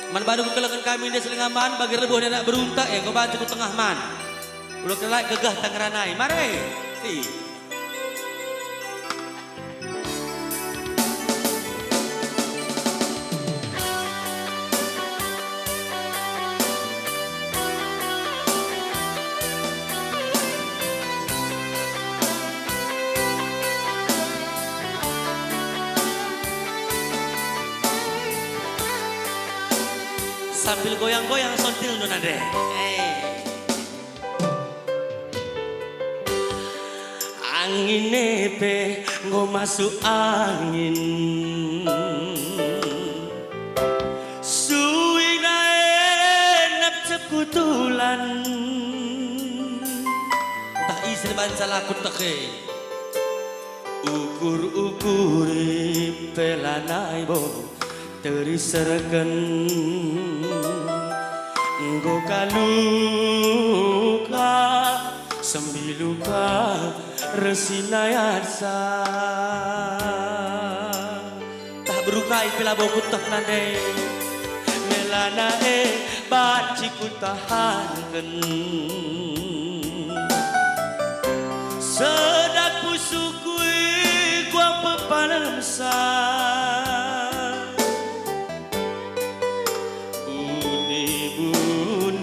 Man baru ku kelengan kami di selingaman bagi lebuh dan nak beruntak ya kau baca ku tengah man. Ulo kelak gegah tangranai. Mari. Si. Sambil goyang-goyang sontil nunade. Angin nepe ngo masuk angin. Suwi nae cep kutulan. Tak isri banca laku teke. Ukur-ukuri pelanai bo. Teriserken nggo kaluka sembiluka resinayasa tak berukai pila bokutah nade melanae baci kutahanken sedak pusukui gua pepalemsa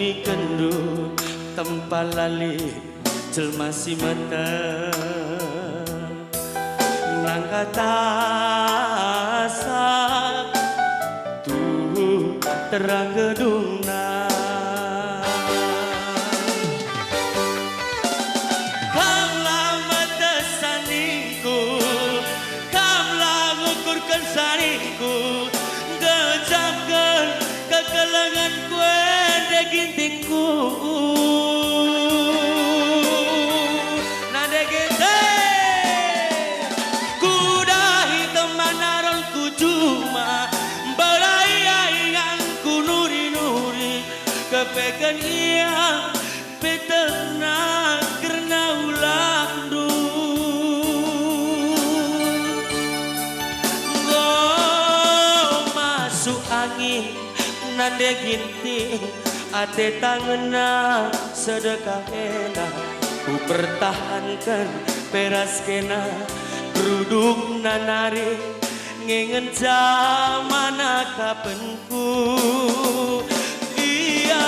kendu tempat lali jelma si mata nangkata asa tuh terang gedungna kamlah mata saningku kamlah ngukurkan saningku gejapkan kekelengan kue gintingku nade gede kudahi teman arolku cuma berayai yang ku nuri-nuri kepekan iya petena karena ulang go masuk angin nade ginting ate tangena sedekah enak ku pertahankan peras kena kerudung nanari ngengen zaman kapenku iya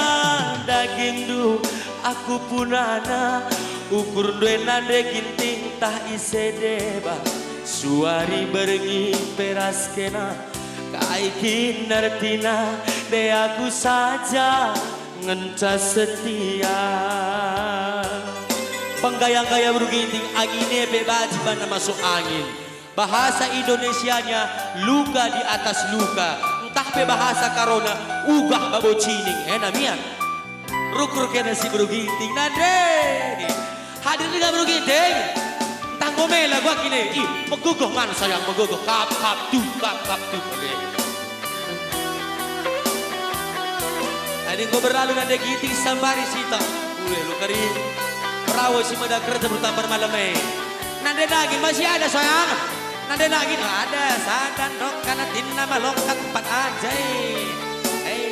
daging du aku punana ukur due nade ginting tah ise deba suari bergi peras kena kaikin nertina de aku saja ngencas setia penggayang-gaya berginting angine bebajiban masuk angin bahasa Indonesianya luka di atas luka entah be bahasa karona ugah babo cining namian rukur kena si berginting nade hadir juga berginting entah gomela gua kini meguguh man sayang meguguh kap tu Adi ko berlalu nade giting sambari sita. Ule lu kari perawo si mada kerja bertampar malam nade daging masih ada sayang. Nade daging ada sadan dok karena tinna malokat tempat aja.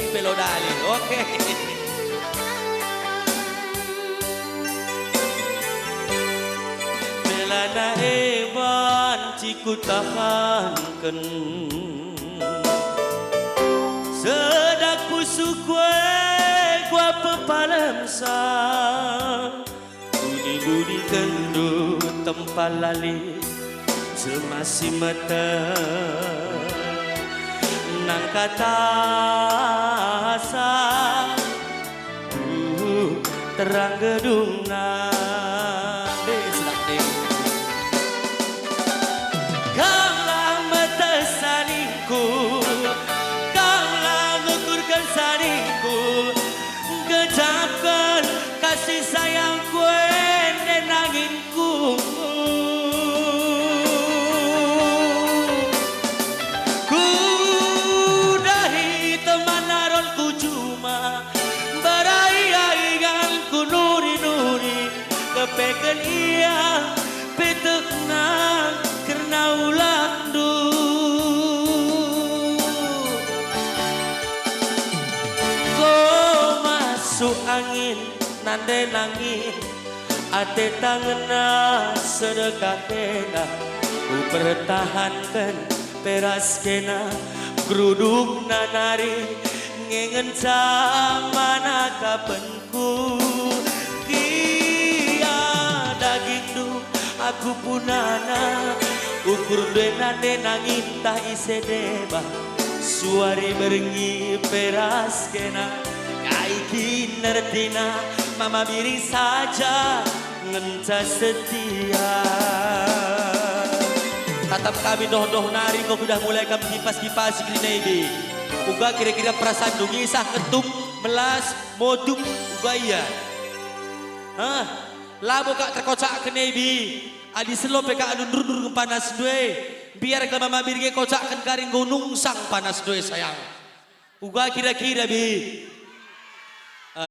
Pelodali. Oke. Melana eban ciku tahankan sedak pusuk gua pepalemsa budi-budi kendu tempat lali jelma si mata nang kata asa terang gedungna sedap deh kamlah mata saningku saningku gejapkan kasih sayang kue nenanginku kudahi teman arolku cuma berayai ku nuri-nuri kepekan iya petekna karena ulang angin nande nangin ate tangena sedekah kena ku pertahankan peras kena geruduk nanari ngengen mana kapenku dia daging du aku punana ukur nande nangin tah ise deba suari berengi peras kena kaiki nertina mama miring saja ngenca setia tatap kami doh nari kau sudah mulai kami kipas-kipas kini uga kira-kira perasaan dungi sah ketuk melas moduk uga iya labo kak terkocak kenebi adi selope kak adu dur panas due biar ke mama birge kocakkan garing gunung sang panas due sayang uga kira-kira bi